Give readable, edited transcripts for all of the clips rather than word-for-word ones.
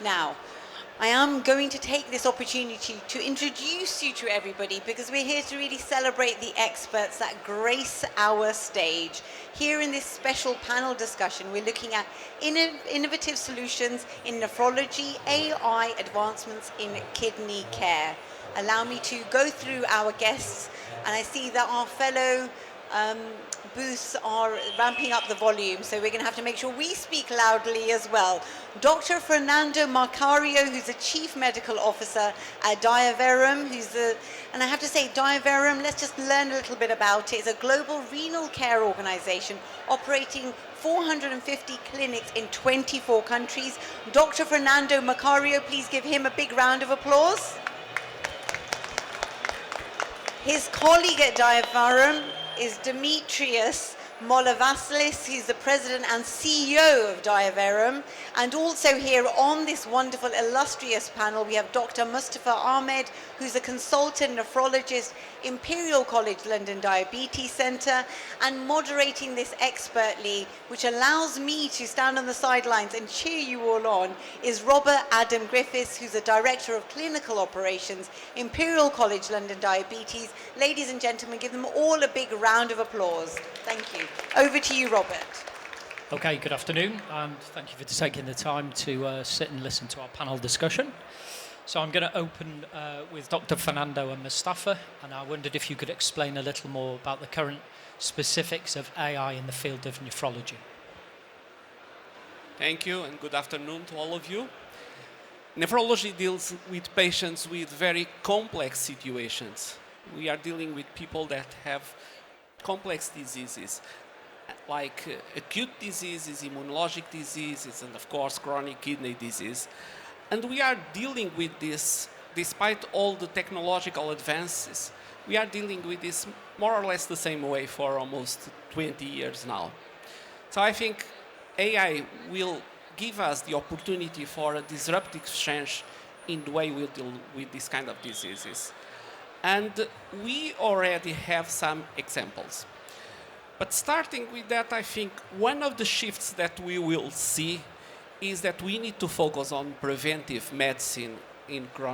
Now, I am going to take this opportunity to introduce you to everybody because we're here to really celebrate the experts that grace our stage. Here in this special panel discussion, we're looking at innovative solutions in nephrology, AI advancements in kidney care. Allow me to go through our guests, and I see that our fellow booths are ramping up the volume, so we're going to have to make sure we speak loudly as well. Dr. Fernando Marcario, who's the Chief Medical Officer at Diaverum, and I have to say, Diaverum, let's just learn a little bit about it. It's a global renal care organization operating 450 clinics in 24 countries. Dr. Fernando Marcario, please give him a big round of applause. His colleague at Diaverum is Demetrios Molavasilis. He's the president and CEO of Diaverum. And also here on this wonderful, illustrious panel, we have Dr. Mustafa Ahmed, who's a consultant nephrologist, Imperial College London Diabetes Centre, and moderating this expertly, which allows me to stand on the sidelines and cheer you all on, is Robert Adam Griffiths, who's the Director of Clinical Operations, Imperial College London Diabetes. Ladies and gentlemen, give them all a big round of applause. Thank you. Over to you, Robert. Okay, good afternoon, and thank you for taking the time to sit and listen to our panel discussion. So I'm going to open with Dr. Fernando and Mustafa, and I wondered if you could explain a little more about the current specifics of AI in the field of nephrology. Thank you, and good afternoon to all of you. Nephrology deals with patients with very complex situations. We are dealing with people that have complex diseases, like acute diseases, immunologic diseases, and of course chronic kidney disease. And we are dealing with this, despite all the technological advances, we are dealing with this more or less the same way for almost 20 years now. So I think AI will give us the opportunity for a disruptive change in the way we deal with this kind of diseases. And we already have some examples. But starting with that, I think one of the shifts that we will see is that we need to focus on preventive medicine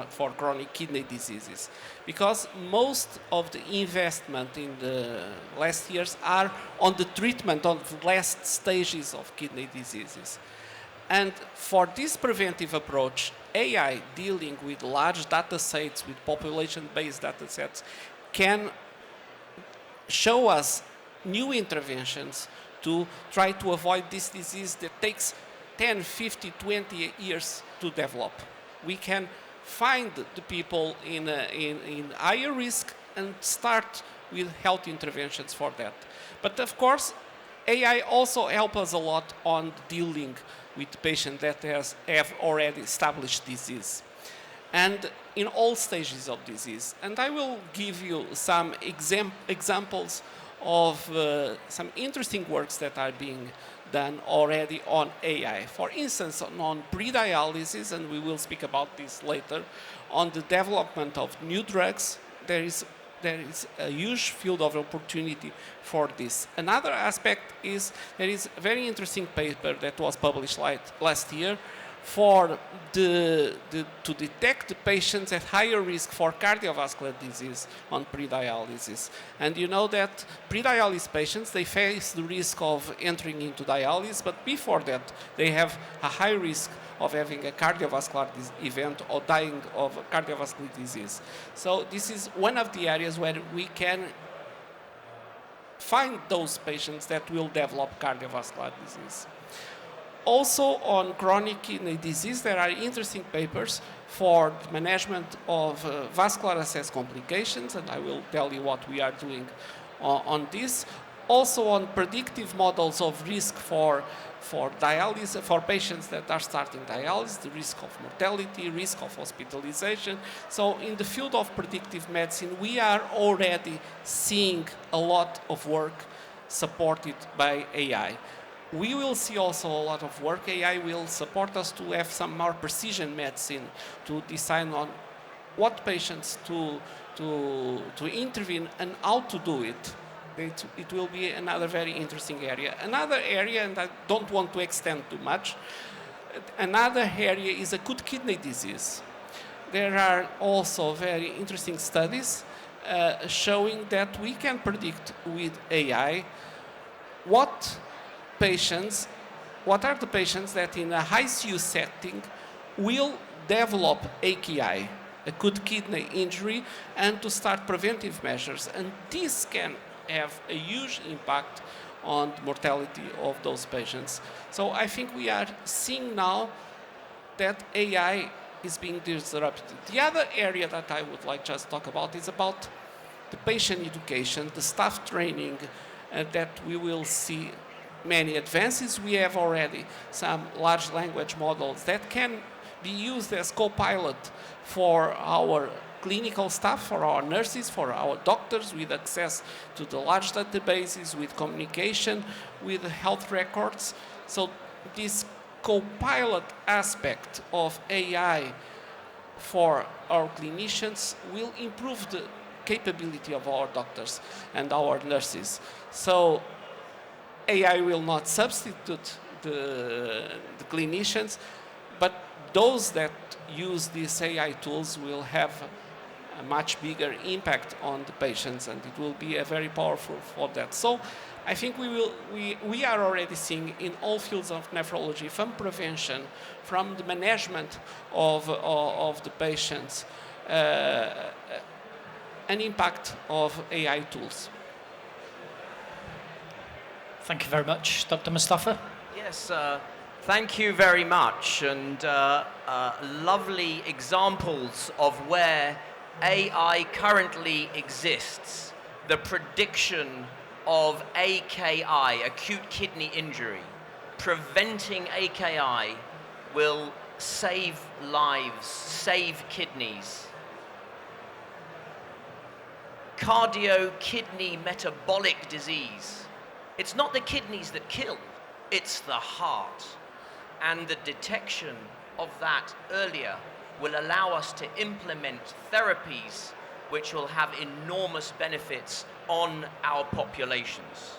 for chronic kidney diseases, because most of the investment in the last years are on the treatment of last stages of kidney diseases. And for this preventive approach, AI dealing with large data sets, with population-based data sets, can show us new interventions to try to avoid this disease that takes 10, 50, 20 years to develop. We can find the people in higher risk and start with health interventions for that. But of course, AI also helps us a lot on dealing with patients that have already established disease, and in all stages of disease. And I will give you some examples of some interesting works that are being done already on AI. For instance, on pre-dialysis, and we will speak about this later, on the development of new drugs, there is a huge field of opportunity for this. Another aspect is there is a very interesting paper that was published last year to detect the patients at higher risk for cardiovascular disease on pre-dialysis. And you know that pre-dialysis patients, they face the risk of entering into dialysis, but before that, they have a high risk of having a cardiovascular event or dying of cardiovascular disease. So this is one of the areas where we can find those patients that will develop cardiovascular disease. Also on chronic kidney disease, there are interesting papers for the management of vascular access complications, and I will tell you what we are doing on this. Also on predictive models of risk for dialysis, for patients that are starting dialysis, the risk of mortality, risk of hospitalization. So in the field of predictive medicine, we are already seeing a lot of work supported by AI. We will see also a lot of work. AI will support us to have some more precision medicine, to decide on what patients to intervene and how to do it. It will be another very interesting area. Another area, and I don't want to extend too much, Another area is acute kidney disease. There are also very interesting studies showing that we can predict with AI what are the patients that in a high ICU setting will develop AKI, acute kidney injury, and to start preventive measures. And this can have a huge impact on the mortality of those patients. So I think we are seeing now that AI is being disrupted. The other area that I would like just to talk about is about the patient education, the staff training, that we will see many advances. We have already some large language models that can be used as co-pilot for our clinical staff, for our nurses, for our doctors, with access to the large databases, with communication, with health records. So this co-pilot aspect of AI for our clinicians will improve the capability of our doctors and our nurses. So AI will not substitute the clinicians, but those that use these AI tools will have a much bigger impact on the patients, and it will be a very powerful for that. So I think we are already seeing in all fields of nephrology, from prevention, from the management of the patients, an impact of AI tools. Thank you very much, Dr. Mustafa. Yes, thank you very much. And lovely examples of where AI currently exists. The prediction of AKI, acute kidney injury. Preventing AKI will save lives, save kidneys. Cardio-kidney metabolic disease. It's not the kidneys that kill, it's the heart. And the detection of that earlier will allow us to implement therapies which will have enormous benefits on our populations.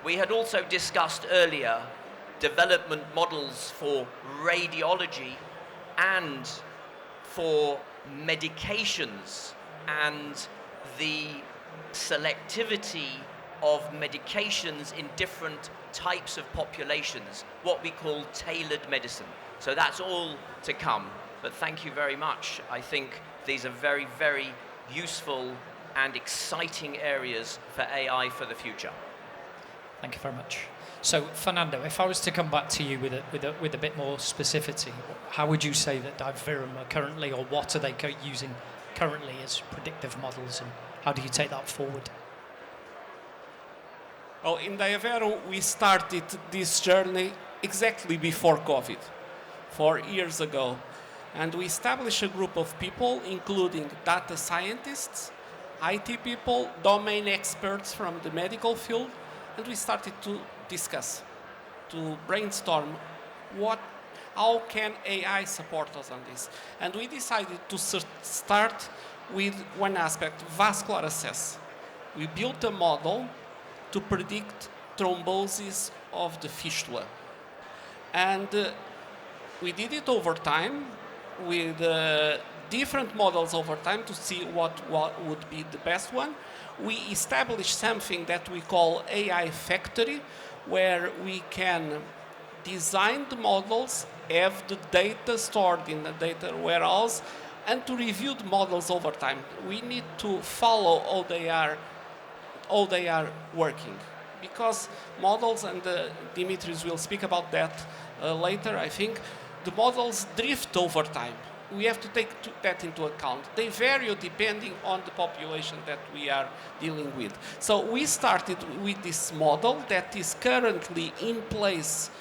We had also discussed earlier development models for radiology and for medications and the selectivity of medications in different types of populations, what we call tailored medicine. So that's all to come. But thank you very much. I think these are very, very useful and exciting areas for AI for the future. Thank you very much. So, Fernando, if I was to come back to you with a bit more specificity, how would you say that Divirum are currently, or what are they using currently as predictive models, and how do you take that forward? Well, in Divirum, we started this journey exactly before COVID, 4 years ago. And we established a group of people, including data scientists, IT people, domain experts from the medical field, and we started to discuss, to brainstorm how can AI support us on this. And we decided to start with one aspect, vascular access. We built a model to predict thrombosis of the fistula. And we did it over time with different models over time to see what would be the best one. We established something that we call AI Factory, where we can design the models, have the data stored in the data warehouse, and to review the models over time. We need to follow how they are working, because models, and Dimitris will speak about that later, I think, the models drift over time. We have to take that into account. They vary depending on the population that we are dealing with. So we started with this model that is currently in place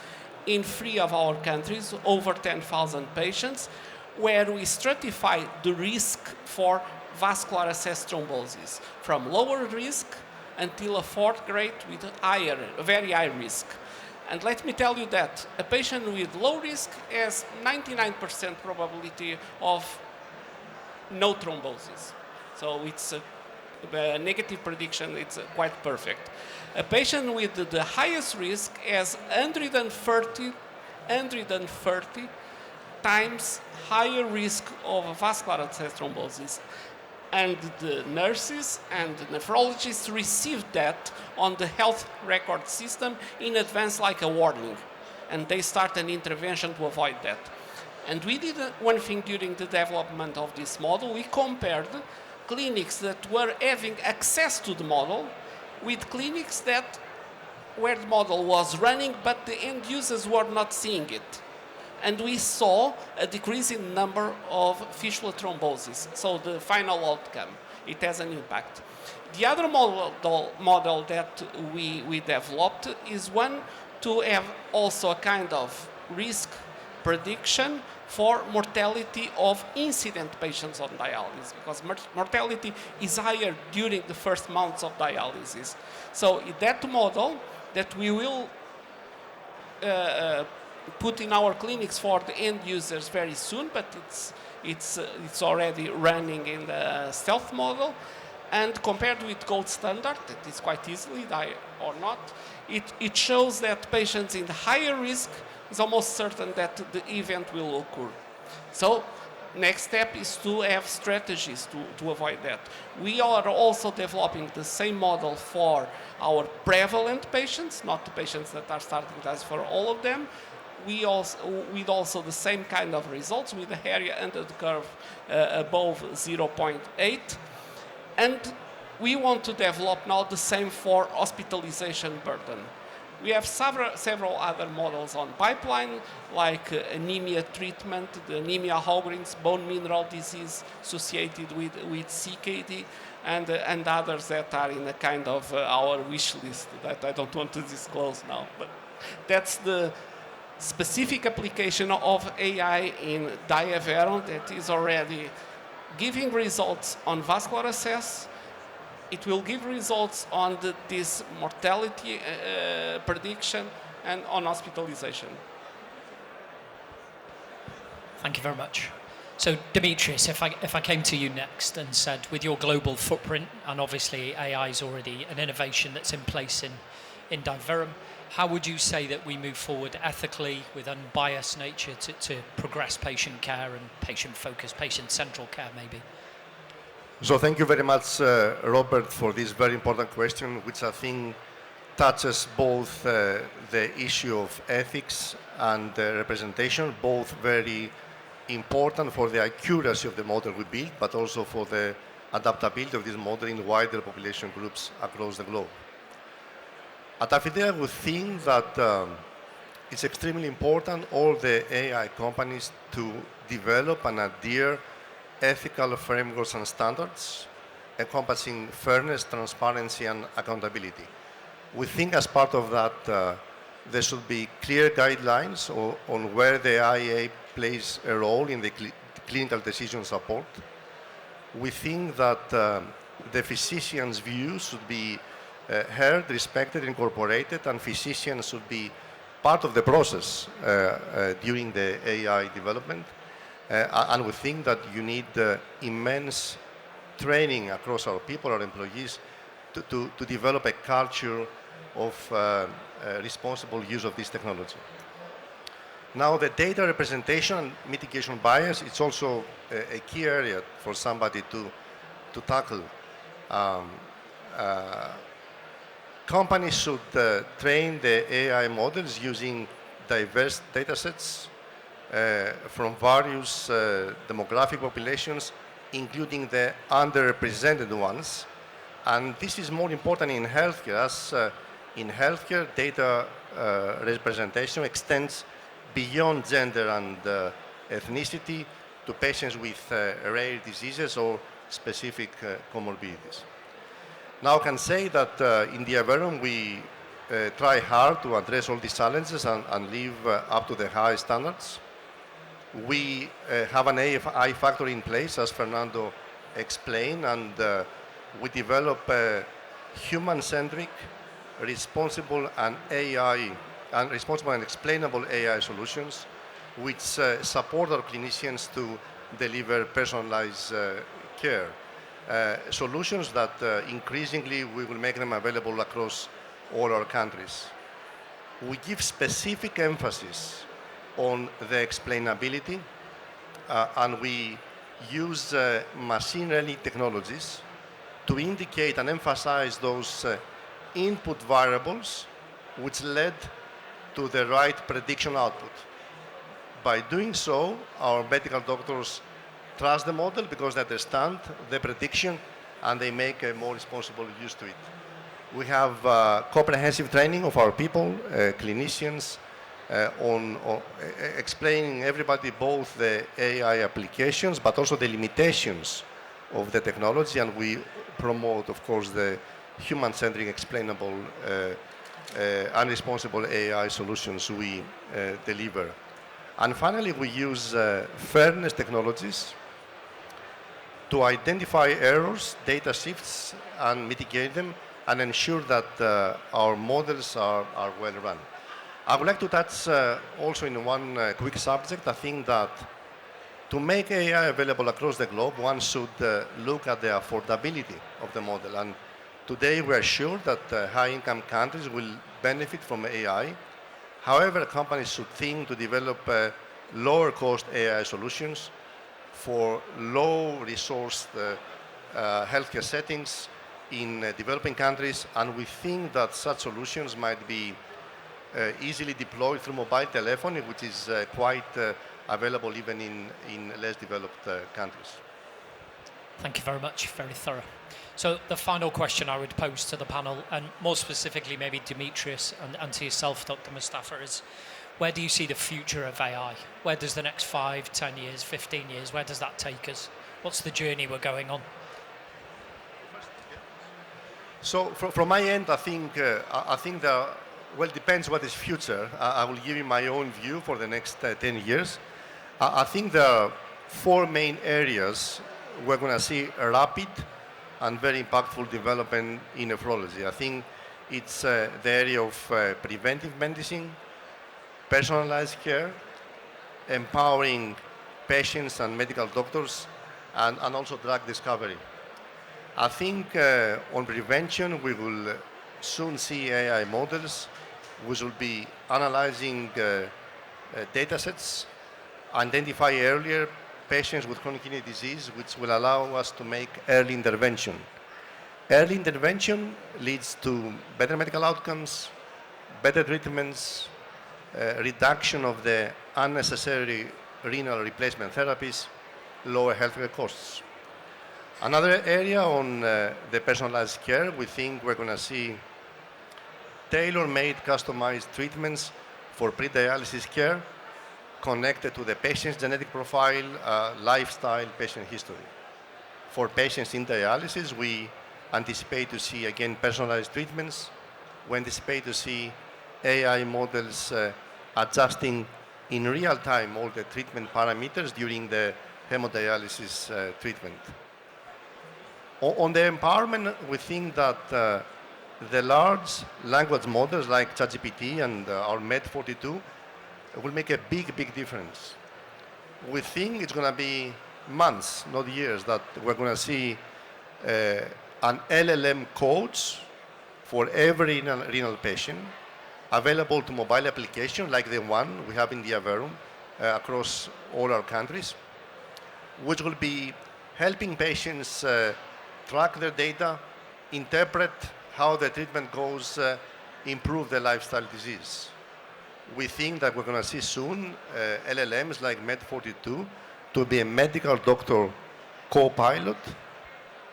in 3 of our countries, over 10,000 patients, where we stratify the risk for vascular access thrombosis from lower risk until a 4th grade with very high risk. And let me tell you that a patient with low risk has 99% probability of no thrombosis. So it's a negative prediction, it's quite perfect. A patient with the highest risk has 130 130 times higher risk of vascular access thrombosis. And the nurses and the nephrologists received that on the health record system in advance like a warning. And they start an intervention to avoid that. And we did one thing during the development of this model. We compared clinics that were having access to the model with clinics that where the model was running, but the end users were not seeing it. And we saw a decrease in number of fistula thrombosis. So the final outcome, it has an impact. The other model that we developed is one to have also a kind of risk prediction for mortality of incident patients on dialysis, because mortality is higher during the first months of dialysis. So that model that we will put in our clinics for the end users very soon, but it's already running in the stealth model. And compared with gold standard, that is quite easily or not, it shows that patients in higher risk, it's almost certain that the event will occur. So next step is to have strategies to avoid that. We are also developing the same model for our prevalent patients, not the patients that are starting dialysis, for all of them. We also the same kind of results with the area under the curve above 0.8. And we want to develop now the same for hospitalization burden. We have several other models on pipeline, like anemia treatment, the anemia Sjogren's, bone mineral disease associated with CKD, and others that are in a kind of our wish list that I don't want to disclose now. But that's the specific application of AI in Diaveron that is already giving results on vascular access. It will give results on this mortality prediction and on hospitalization. Thank you very much. So, Demetrius, if I came to you next and said, with your global footprint, and obviously AI is already an innovation that's in place in Diaverum, how would you say that we move forward ethically with unbiased nature to progress patient care and patient-focused, patient-central care maybe? So thank you very much, Robert, for this very important question, which I think touches both the issue of ethics and representation, both very important for the accuracy of the model we build, but also for the adaptability of this model in wider population groups across the globe. At Affidea, we think that it's extremely important all the AI companies to develop and adhere ethical frameworks and standards encompassing fairness, transparency, and accountability. We think as part of that, there should be clear guidelines on where the IA plays a role in the clinical decision support. We think that the physician's views should be heard, respected, incorporated, and physicians should be part of the process during the AI development. And we think that you need immense training across our people, our employees, to develop a culture of responsible use of this technology. Now, the data representation and mitigation bias, it's also a key area for somebody to tackle. Companies should train the AI models using diverse data sets from various demographic populations, including the underrepresented ones. And this is more important in healthcare, as in healthcare, data representation extends beyond gender and ethnicity to patients with rare diseases or specific comorbidities. Now I can say that in Diaverum we try hard to address all these challenges and live up to the high standards. We have an AI factory in place, as Fernando explained, and we develop human-centric, responsible and explainable AI solutions which support our clinicians to deliver personalized care. Solutions that increasingly we will make them available across all our countries. We give specific emphasis on the explainability, and we use machine learning technologies to indicate and emphasize those input variables which led to the right prediction output. By doing so, our medical doctors trust the model because they understand the prediction and they make a more responsible use to it. We have comprehensive training of our people, clinicians, on explaining everybody both the AI applications but also the limitations of the technology, and we promote, of course, the human-centric, explainable, and responsible AI solutions we deliver. And finally, we use fairness technologies to identify errors, data shifts, and mitigate them, and ensure that our models are well run. I would like to touch also in one quick subject. I think that to make AI available across the globe, one should look at the affordability of the model. And today we are sure that high-income countries will benefit from AI. However, companies should think to develop lower-cost AI solutions for low-resourced healthcare settings in developing countries, and we think that such solutions might be easily deployed through mobile telephony, which is quite available even in less developed countries. Thank you very much, very thorough. So the final question I would pose to the panel, and more specifically maybe Demetrius and to yourself, Dr. Mustafa, is where do you see the future of AI? Where does the next 5, 10 years, 15 years, where does that take us? What's the journey we're going on? So from my end, I think well, it depends what is future. I will give you my own view for the next 10 years. I think there are 4 main areas we're going to see a rapid and very impactful development in nephrology. I think it's the area of preventive medicine, personalized care, empowering patients and medical doctors, and also drug discovery. I think on prevention, we will soon see AI models which will be analyzing data sets, identify earlier patients with chronic kidney disease, which will allow us to make early intervention. Early intervention leads to better medical outcomes, better treatments, reduction of the unnecessary renal replacement therapies, lower healthcare costs. Another area on the personalized care, we think we're going to see tailor-made customized treatments for pre-dialysis care connected to the patient's genetic profile, lifestyle, patient history. For patients in dialysis, we anticipate to see, again, personalized treatments. We anticipate to see AI models adjusting in real time all the treatment parameters during the hemodialysis treatment. On the empowerment, we think that the large language models like ChatGPT and our M42 will make a big difference. We think it's going to be months, not years, that we're going to see an LLM coach for every renal patient available to mobile application like the one we have in the Averum across all our countries, which will be helping patients track their data, interpret how the treatment goes, improve their lifestyle disease. We think that we're going to see soon LLMs like Med42 to be a medical doctor co-pilot,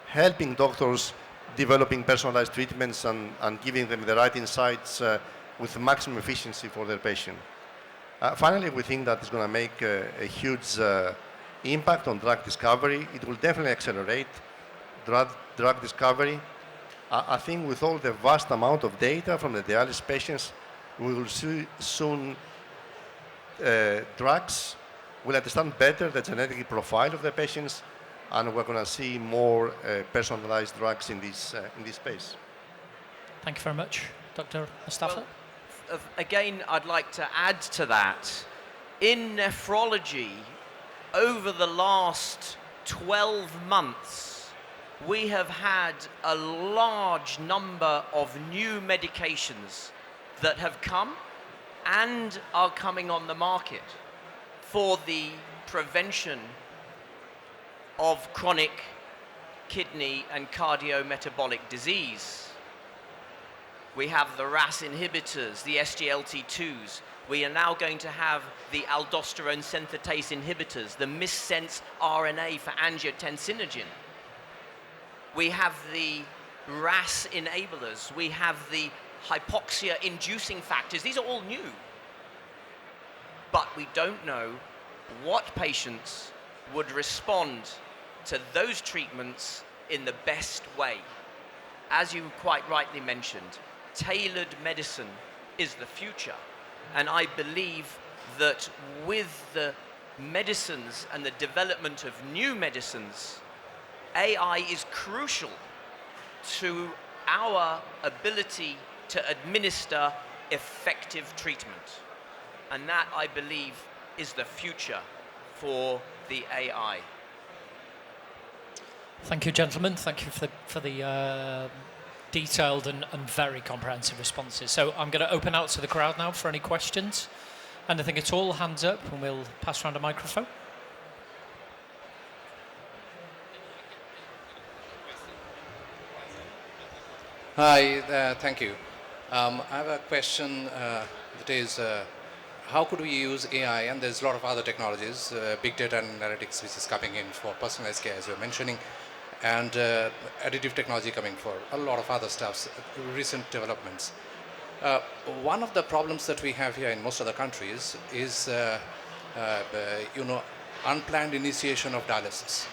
helping doctors developing personalized treatments and giving them the right insights with maximum efficiency for their patient. Finally, we think that it's going to make a huge impact on drug discovery. It will definitely accelerate drug discovery. I think with all the vast amount of data from the dialysis patients, we will see soon drugs will understand better the genetic profile of the patients, and we're going to see more personalized drugs in this space. Thank you very much. Dr. Mustafa? Well, again, I'd like to add to that. In nephrology, over the last 12 months, we have had a large number of new medications that have come and are coming on the market for the prevention of chronic kidney and cardiometabolic disease. We have the RAS inhibitors, the SGLT2s. We are now going to have the aldosterone synthetase inhibitors, the missense RNA for angiotensinogen. We have the RAS enablers. We have the hypoxia-inducing factors. These are all new. But we don't know what patients would respond to those treatments in the best way. As you quite rightly mentioned, tailored medicine is the future. And I believe that with the medicines and the development of new medicines, AI is crucial to our ability to administer effective treatment. And that, I believe, is the future for the AI. Thank you, gentlemen. Thank you for the detailed and very comprehensive responses. So I'm going to open out to the crowd now for any questions. And I think it's all hands up, and we'll pass around a microphone. Hi, thank you. I have a question that is, how could we use AI, and there's a lot of other technologies, big data and analytics which is coming in for personalized care as you're mentioning, and additive technology coming for a lot of other stuffs, recent developments. One of the problems that we have here in most of the countries is, unplanned initiation of dialysis,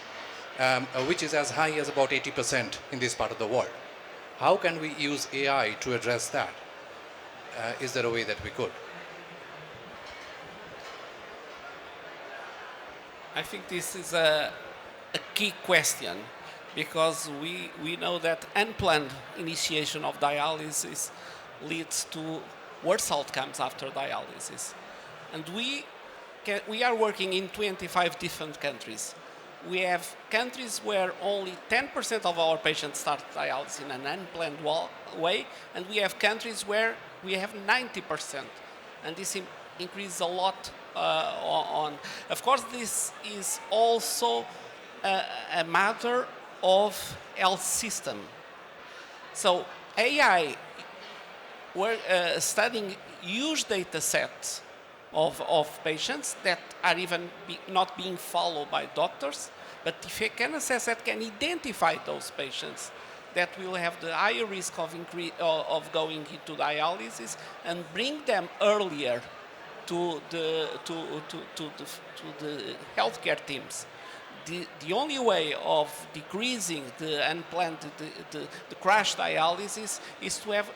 which is as high as about 80% in this part of the world. How can we use AI to address that? Is there a way that we could? I think this is a key question, because we know that unplanned initiation of dialysis leads to worse outcomes after dialysis. And we are working in 25 different countries. We have countries where only 10% of our patients start dialysis in an unplanned way, and we have countries where we have 90%. And this increases a lot on. Of course, this is also a matter of health system. So AI, we're studying huge data sets of patients that are even not being followed by doctors, but if you can assess that, can identify those patients that will have the higher risk of going into dialysis and bring them earlier to the healthcare teams. The only way of decreasing the unplanned, the crash dialysis is to have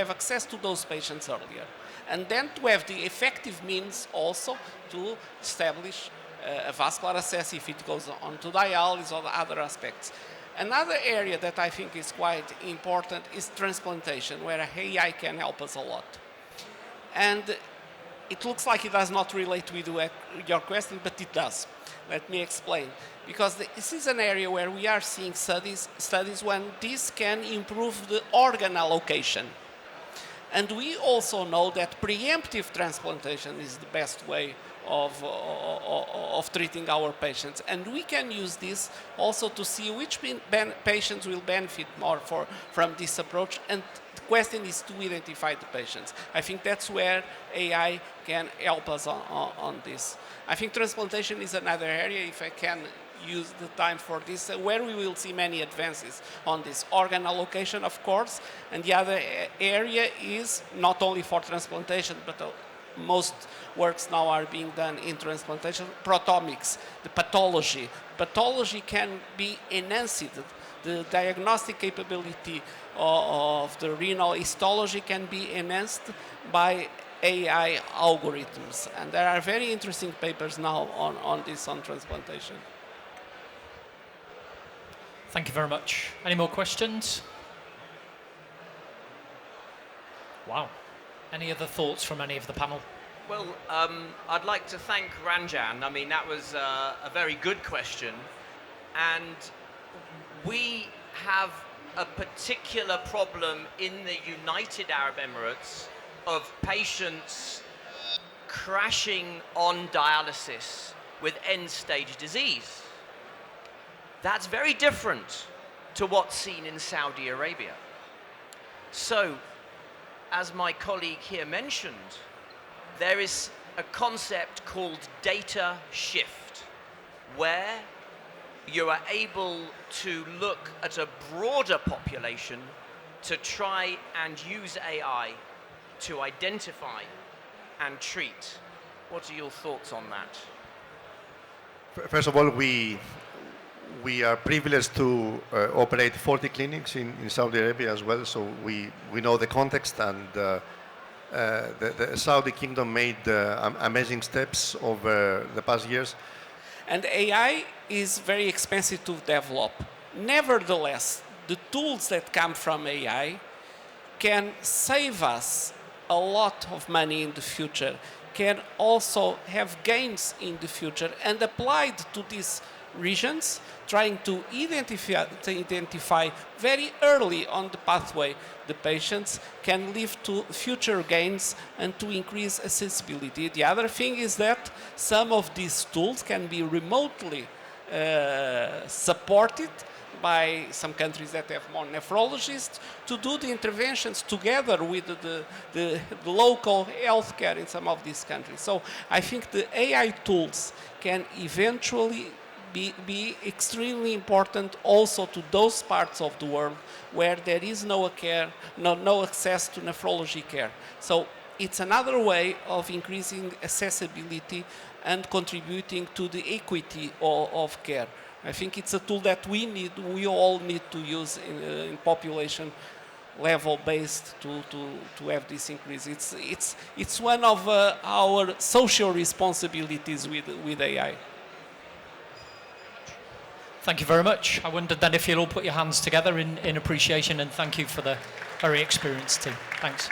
access to those patients earlier. And then to have the effective means also to establish a vascular access if it goes on to dialysis or other aspects. Another area that I think is quite important is transplantation, where AI can help us a lot. And it looks like it does not relate with your question, but it does. Let me explain. Because this is an area where we are seeing studies when this can improve the organ allocation. And we also know that preemptive transplantation is the best way of treating our patients. And we can use this also to see which patients will benefit more from this approach. And the question is to identify the patients. I think that's where AI can help us on this. I think transplantation is another area, if I can use the time for this, where we will see many advances on this. Organ allocation, of course, and the other area is not only for transplantation, but most works now are being done in transplantation, proteomics, the pathology. Pathology can be enhanced. The diagnostic capability of the renal histology can be enhanced by AI algorithms. And there are very interesting papers now on this, on transplantation. Thank you very much. Any more questions? Wow. Any other thoughts from any of the panel? Well, I'd like to thank Ranjan. I mean, that was a very good question. And we have a particular problem in the United Arab Emirates of patients crashing on dialysis with end-stage disease. That's very different to what's seen in Saudi Arabia. So, as my colleague here mentioned, there is a concept called data shift, where you are able to look at a broader population to try and use AI to identify and treat. What are your thoughts on that? First of all, we are privileged to operate 40 clinics in Saudi Arabia as well, so we know the context, and the Saudi Kingdom made amazing steps over the past years. And AI is very expensive to develop. Nevertheless, the tools that come from AI can save us a lot of money in the future, can also have gains in the future, and applied to these regions, trying to identify very early on the pathway the patients, can lead to future gains and to increase accessibility. The other thing is that some of these tools can be remotely supported by some countries that have more nephrologists to do the interventions together with the local healthcare in some of these countries. So I think the AI tools can eventually be extremely important also to those parts of the world where there is no access to nephrology care. So it's another way of increasing accessibility and contributing to the equity of care. I think it's a tool that we all need to use in population level based to have this increase. It's one of our social responsibilities with AI. Thank you very much. I wondered then if you'll all put your hands together in appreciation, and thank you for the very experienced team. Thanks.